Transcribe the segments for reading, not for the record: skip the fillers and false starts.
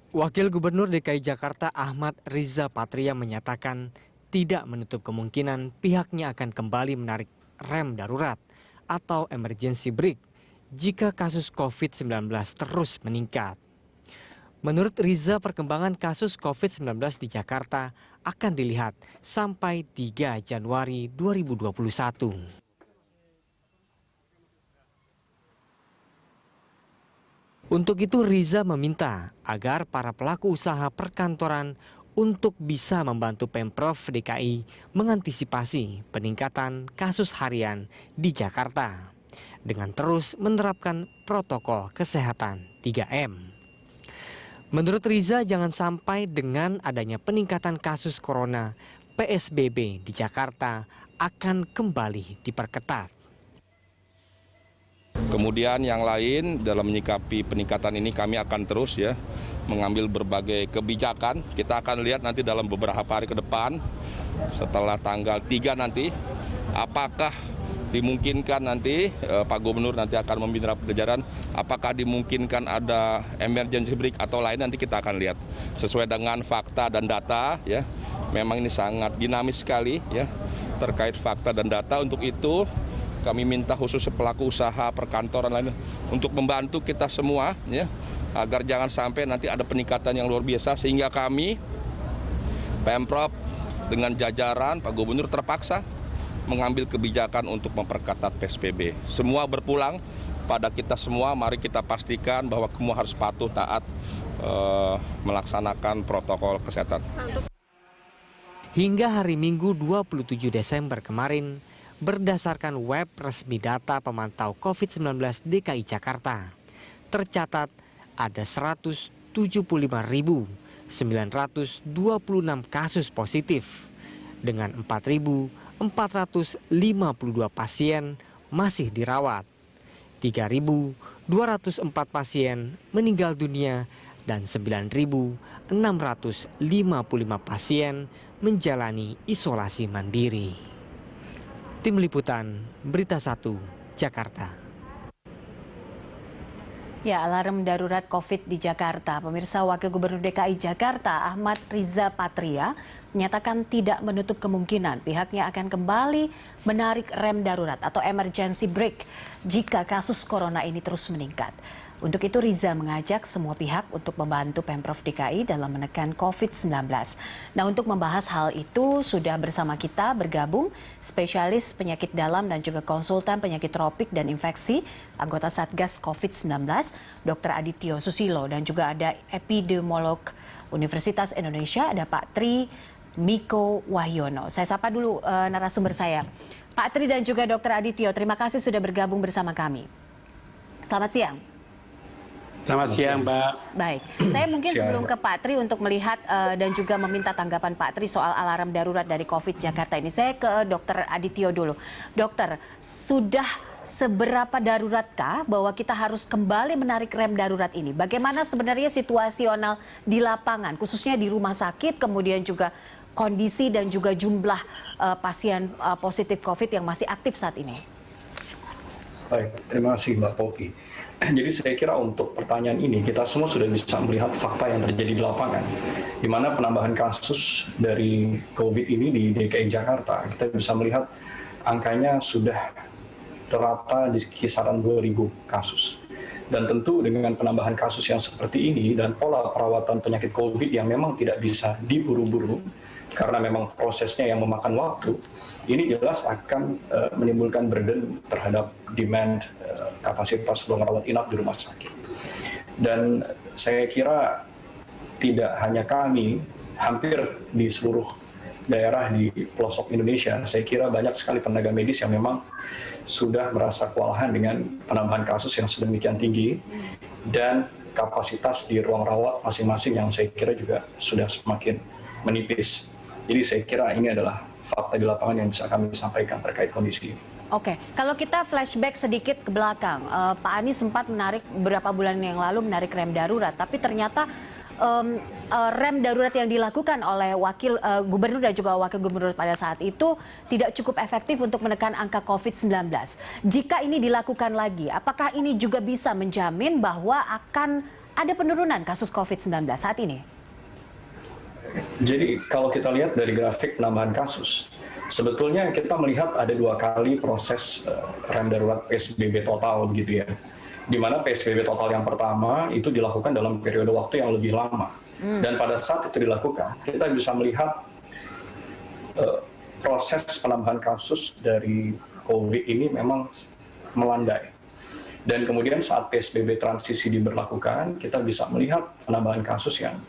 Wakil Gubernur DKI Jakarta Ahmad Riza Patria menyatakan tidak menutup kemungkinan pihaknya akan kembali menarik rem darurat atau emergency brake jika kasus COVID-19 terus meningkat. Menurut Riza, perkembangan kasus COVID-19 di Jakarta akan dilihat sampai 3 Januari 2021. Untuk itu Riza meminta agar para pelaku usaha perkantoran untuk bisa membantu Pemprov DKI mengantisipasi peningkatan kasus harian di Jakarta dengan terus menerapkan protokol kesehatan 3M. Menurut Riza, jangan sampai dengan adanya peningkatan kasus corona, PSBB di Jakarta akan kembali diperketat. Kemudian yang lain dalam menyikapi peningkatan ini kami akan terus mengambil berbagai kebijakan. Kita akan lihat nanti dalam beberapa hari ke depan setelah tanggal 3 nanti apakah dimungkinkan nanti Pak Gubernur nanti akan membina jajaran apakah dimungkinkan ada emergency brake atau lain, nanti kita akan lihat sesuai dengan fakta dan data ya. Memang ini sangat dinamis sekali ya terkait fakta dan data. Untuk itu kami minta khusus pelaku usaha perkantoran lain untuk membantu kita semua ya, agar jangan sampai nanti ada peningkatan yang luar biasa sehingga kami Pemprov dengan jajaran Pak Gubernur terpaksa mengambil kebijakan untuk memperketat PSBB. Semua berpulang pada kita semua, mari kita pastikan bahwa semua harus patuh taat melaksanakan protokol kesehatan. Hingga hari Minggu 27 Desember kemarin, berdasarkan web resmi data pemantau COVID-19 DKI Jakarta, tercatat ada 175.926 kasus positif dengan 4.452 pasien masih dirawat, 3.204 pasien meninggal dunia, dan 9.655 pasien menjalani isolasi mandiri. Tim Liputan, Berita 1, Jakarta. Ya, alarm darurat COVID di Jakarta. Pemirsa, Wakil Gubernur DKI Jakarta Ahmad Riza Patria menyatakan tidak menutup kemungkinan pihaknya akan kembali menarik rem darurat atau emergency brake jika kasus corona ini terus meningkat. Untuk itu Riza mengajak semua pihak untuk membantu Pemprov DKI dalam menekan COVID-19. Nah, untuk membahas hal itu sudah bersama kita bergabung spesialis penyakit dalam dan juga konsultan penyakit tropik dan infeksi, anggota Satgas COVID-19, Dr. Adityo Susilo, dan juga ada epidemiolog Universitas Indonesia, ada Pak Tri Miko Wahyono. Saya sapa dulu narasumber saya. Pak Tri dan juga Dr. Adityo, terima kasih sudah bergabung bersama kami. Selamat siang. Selamat siang, Mbak. Baik, saya mungkin sebelum ke Pak Tri untuk melihat dan juga meminta tanggapan Pak Tri soal alarm darurat dari COVID Jakarta ini. Saya ke Dr. Adityo dulu. Dokter, sudah seberapa daruratkah bahwa kita harus kembali menarik rem darurat ini? Bagaimana sebenarnya situasional di lapangan, khususnya di rumah sakit, kemudian juga kondisi dan juga jumlah pasien positif COVID yang masih aktif saat ini? Baik, terima kasih Mbak Popi. Jadi saya kira untuk pertanyaan ini kita semua sudah bisa melihat fakta yang terjadi di lapangan, di mana penambahan kasus dari COVID ini di DKI Jakarta, kita bisa melihat angkanya sudah rata di kisaran 2.000 kasus. Dan tentu dengan penambahan kasus yang seperti ini dan pola perawatan penyakit COVID yang memang tidak bisa diburu-buru, karena memang prosesnya yang memakan waktu, ini jelas akan menimbulkan burden terhadap demand kapasitas ruang rawat inap di rumah sakit. Dan saya kira tidak hanya kami, hampir di seluruh daerah di pelosok Indonesia, saya kira banyak sekali tenaga medis yang memang sudah merasa kewalahan dengan penambahan kasus yang sedemikian tinggi dan kapasitas di ruang rawat masing-masing yang saya kira juga sudah semakin menipis. Jadi saya kira ini adalah fakta di lapangan yang bisa kami sampaikan terkait kondisi ini. Oke, kalau kita flashback sedikit ke belakang, Pak Anies sempat menarik beberapa bulan yang lalu menarik rem darurat, tapi ternyata rem darurat yang dilakukan oleh wakil gubernur dan juga wakil gubernur pada saat itu tidak cukup efektif untuk menekan angka COVID-19. Jika ini dilakukan lagi, apakah ini juga bisa menjamin bahwa akan ada penurunan kasus COVID-19 saat ini? Jadi kalau kita lihat dari grafik penambahan kasus, sebetulnya kita melihat ada 2 kali proses rem darurat PSBB total gitu ya. Di mana PSBB total yang pertama itu dilakukan dalam periode waktu yang lebih lama. Dan pada saat itu dilakukan, kita bisa melihat proses penambahan kasus dari COVID ini memang melandai. Dan kemudian saat PSBB transisi diberlakukan, kita bisa melihat penambahan kasus yang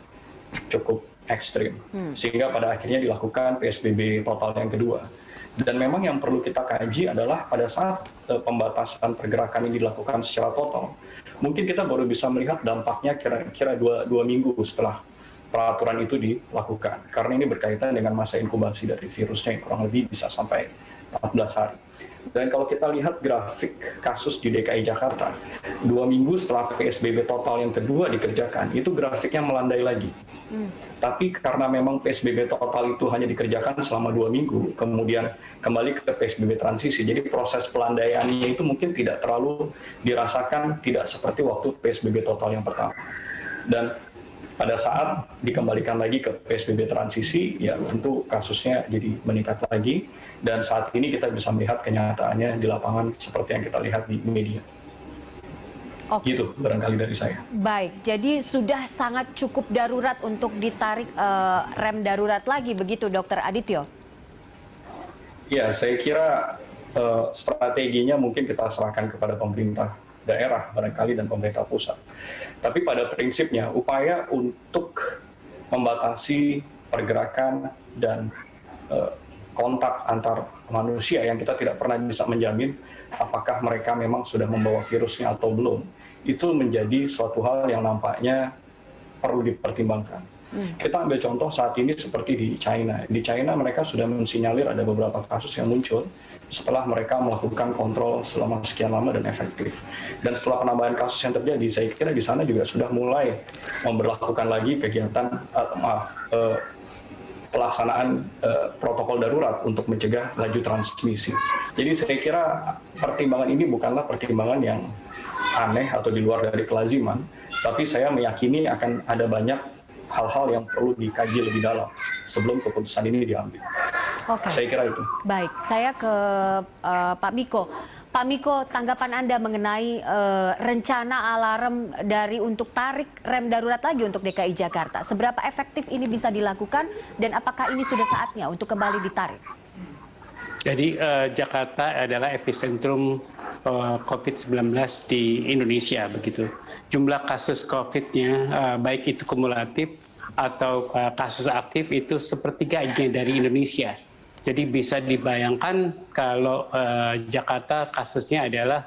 cukup ekstrim. Sehingga pada akhirnya dilakukan PSBB total yang kedua. Dan memang yang perlu kita kaji adalah pada saat pembatasan pergerakan ini dilakukan secara total, mungkin kita baru bisa melihat dampaknya kira-kira 2 minggu setelah peraturan itu dilakukan. Karena ini berkaitan dengan masa inkubasi dari virusnya yang kurang lebih bisa sampai 14 hari. Dan kalau kita lihat grafik kasus di DKI Jakarta, 2 minggu setelah PSBB total yang kedua dikerjakan, itu grafiknya melandai lagi. Tapi karena memang PSBB total itu hanya dikerjakan selama 2 minggu, kemudian kembali ke PSBB transisi, jadi proses pelandaiannya itu mungkin tidak terlalu dirasakan, tidak seperti waktu PSBB total yang pertama. Dan pada saat dikembalikan lagi ke PSBB transisi, ya tentu kasusnya jadi meningkat lagi, dan saat ini kita bisa melihat kenyataannya di lapangan seperti yang kita lihat di media. Oke. Gitu barangkali dari saya. Baik, jadi sudah sangat cukup darurat untuk ditarik rem darurat lagi, begitu Dr. Adityo? Ya, saya kira strateginya mungkin kita serahkan kepada pemerintah daerah barangkali dan pemerintah pusat. Tapi pada prinsipnya upaya untuk membatasi pergerakan dan kontak antar manusia yang kita tidak pernah bisa menjamin apakah mereka memang sudah membawa virusnya atau belum, itu menjadi suatu hal yang nampaknya perlu dipertimbangkan. Kita ambil contoh saat ini seperti di China. Di China mereka sudah mensinyalir ada beberapa kasus yang muncul setelah mereka melakukan kontrol selama sekian lama dan efektif. Dan setelah penambahan kasus yang terjadi, saya kira di sana juga sudah mulai memberlakukan lagi kegiatan, pelaksanaan protokol darurat untuk mencegah laju transmisi. Jadi saya kira pertimbangan ini bukanlah pertimbangan yang aneh atau di luar dari kelaziman, tapi saya meyakini akan ada banyak hal-hal yang perlu dikaji lebih dalam sebelum keputusan ini diambil. Oke. Saya kira itu. Baik, saya ke Pak Miko. Pak Miko, tanggapan Anda mengenai rencana alarm dari untuk tarik rem darurat lagi untuk DKI Jakarta. Seberapa efektif ini bisa dilakukan dan apakah ini sudah saatnya untuk kembali ditarik? Jadi Jakarta adalah epicentrum COVID-19 di Indonesia, begitu. Jumlah kasus COVID-nya baik itu kumulatif atau kasus aktif itu sepertiganya dari Indonesia. Jadi bisa dibayangkan kalau Jakarta kasusnya adalah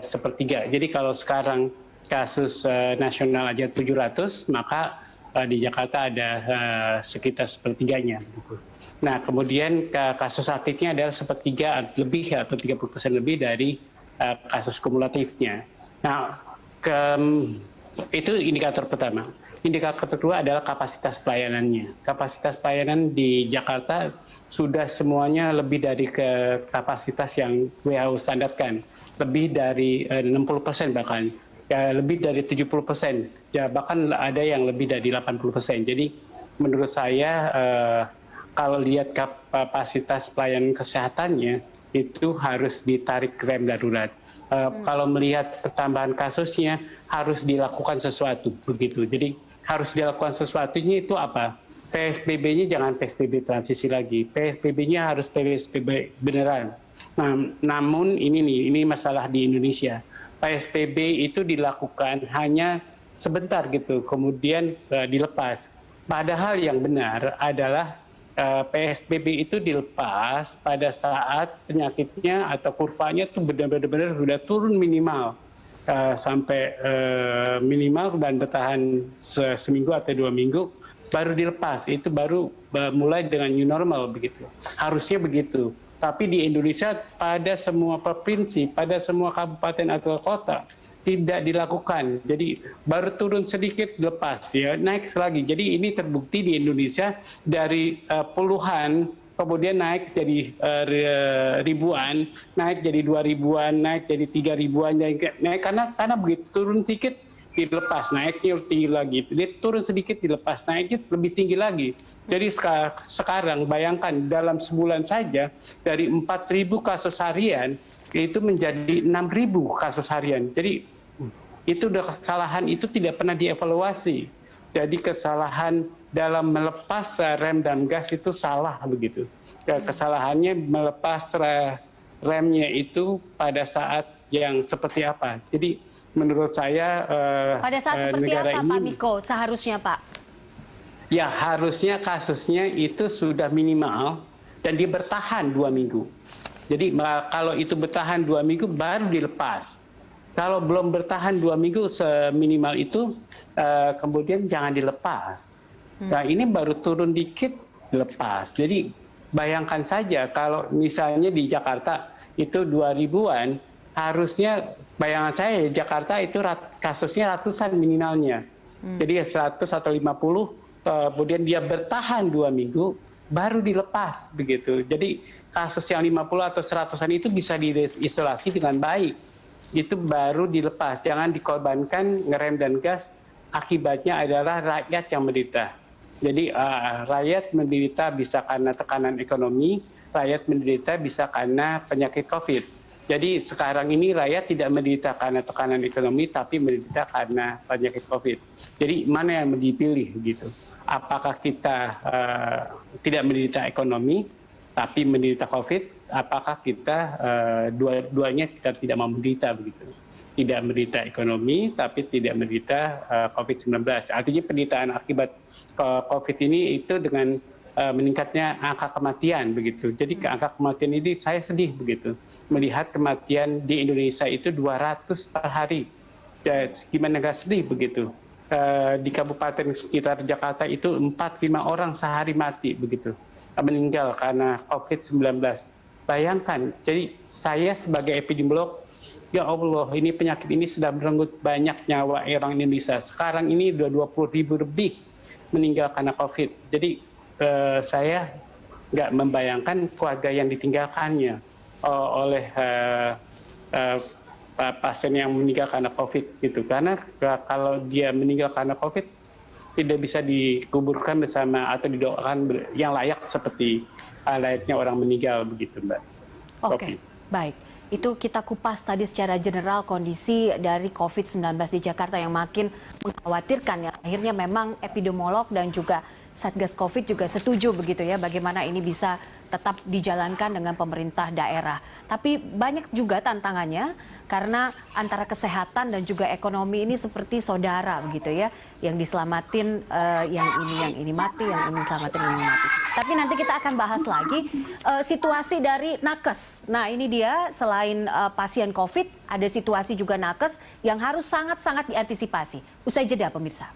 sepertiga. Jadi kalau sekarang kasus nasional aja 700, maka di Jakarta ada sekitar sepertiganya. Nah, kemudian kasus aktifnya adalah sepertiga lebih atau 30% lebih dari kasus kumulatifnya. Nah, itu indikator pertama. Indikator kedua adalah kapasitas pelayanannya. Kapasitas pelayanan di Jakarta sudah semuanya lebih dari kapasitas yang WHO standarkan. Lebih dari 60% bahkan. Ya, lebih dari 70%. Ya, bahkan ada yang lebih dari 80%. Jadi menurut saya kalau lihat kapasitas pelayanan kesehatannya itu harus ditarik rem darurat. Kalau melihat pertambahan kasusnya harus dilakukan sesuatu begitu. Jadi harus dilakukan sesuatunya itu apa? PSBB-nya jangan PSBB transisi lagi. PSBB-nya harus PSBB beneran. Nah, namun ini masalah di Indonesia. PSBB itu dilakukan hanya sebentar gitu, kemudian dilepas. Padahal yang benar adalah PSBB itu dilepas pada saat penyakitnya atau kurvanya itu benar-benar sudah turun minimal sampai minimal dan bertahan seminggu atau 2 minggu baru dilepas. Itu baru mulai dengan new normal begitu. Harusnya begitu. Tapi di Indonesia pada semua provinsi, pada semua kabupaten atau kota tidak dilakukan. Jadi baru turun sedikit lepas ya, naik lagi. Jadi ini terbukti di Indonesia dari puluhan kemudian naik jadi ribuan, naik jadi 2 ribuan, naik jadi 3 ribuan, naik karena begitu turun sedikit dilepas, naiknya tinggi lagi. Dia turun sedikit, dilepas, naiknya lebih tinggi lagi. Jadi sekarang bayangkan dalam sebulan saja dari 4.000 kasus harian itu menjadi 6.000 kasus harian. Jadi itu kesalahan itu tidak pernah dievaluasi. Jadi kesalahan dalam melepas rem dan gas itu salah begitu. Kesalahannya melepas remnya itu pada saat yang seperti apa. Jadi menurut saya Pada saat seperti negara apa, ini, Pak Miko, seharusnya Pak? ya harusnya kasusnya itu sudah minimal dan dia bertahan 2 minggu. Jadi kalau itu bertahan 2 minggu baru dilepas. Kalau belum bertahan 2 minggu seminimal itu, kemudian jangan dilepas. Nah ini baru turun dikit dilepas. Jadi bayangkan saja kalau misalnya di Jakarta itu 2000-an, harusnya bayangan saya Jakarta itu kasusnya ratusan minimalnya. Jadi 100 atau 50, kemudian dia bertahan 2 minggu, baru dilepas begitu. Jadi kasus yang 50 atau 100-an itu bisa diisolasi dengan baik. Itu baru dilepas, jangan dikorbankan ngerem dan gas, akibatnya adalah rakyat yang menderita. Jadi rakyat menderita bisa karena tekanan ekonomi, rakyat menderita bisa karena penyakit COVID. Jadi sekarang ini rakyat tidak menderita karena tekanan ekonomi, tapi menderita karena penyakit COVID. Jadi mana yang dipilih gitu? Apakah kita tidak menderita ekonomi, tapi menderita COVID? Apakah kita dua-duanya kita tidak mau menderita begitu? Tidak menderita ekonomi, tapi tidak menderita COVID-19. Artinya penderitaan akibat COVID ini itu dengan meningkatnya angka kematian begitu. Jadi angka kematian ini saya sedih begitu. Melihat kematian di Indonesia itu 200 per hari. Ya, gimana nggak sedih begitu. Di kabupaten sekitar Jakarta itu 4-5 orang sehari mati begitu. Meninggal karena COVID-19. Bayangkan, jadi saya sebagai epidemiolog, ya Allah, ini penyakit ini sudah merenggut banyak nyawa orang Indonesia. Sekarang ini sudah 20.000 lebih meninggal karena COVID. Jadi saya nggak membayangkan keluarga yang ditinggalkannya oleh pasien yang meninggal karena COVID gitu. Karena kalau dia meninggal karena COVID tidak bisa dikuburkan bersama atau didoakan yang layak seperti layaknya orang meninggal begitu, Mbak. Oke, baik. Itu kita kupas tadi secara general kondisi dari COVID-19 di Jakarta yang makin mengkhawatirkan ya. Akhirnya memang epidemiolog dan juga Satgas COVID juga setuju begitu ya bagaimana ini bisa tetap dijalankan dengan pemerintah daerah. Tapi banyak juga tantangannya karena antara kesehatan dan juga ekonomi ini seperti saudara begitu ya. Yang diselamatin yang ini mati, yang ini diselamatin yang ini mati. Tapi nanti kita akan bahas lagi situasi dari nakes. Nah ini dia selain pasien COVID ada situasi juga nakes yang harus sangat-sangat diantisipasi. Usai jeda pemirsa.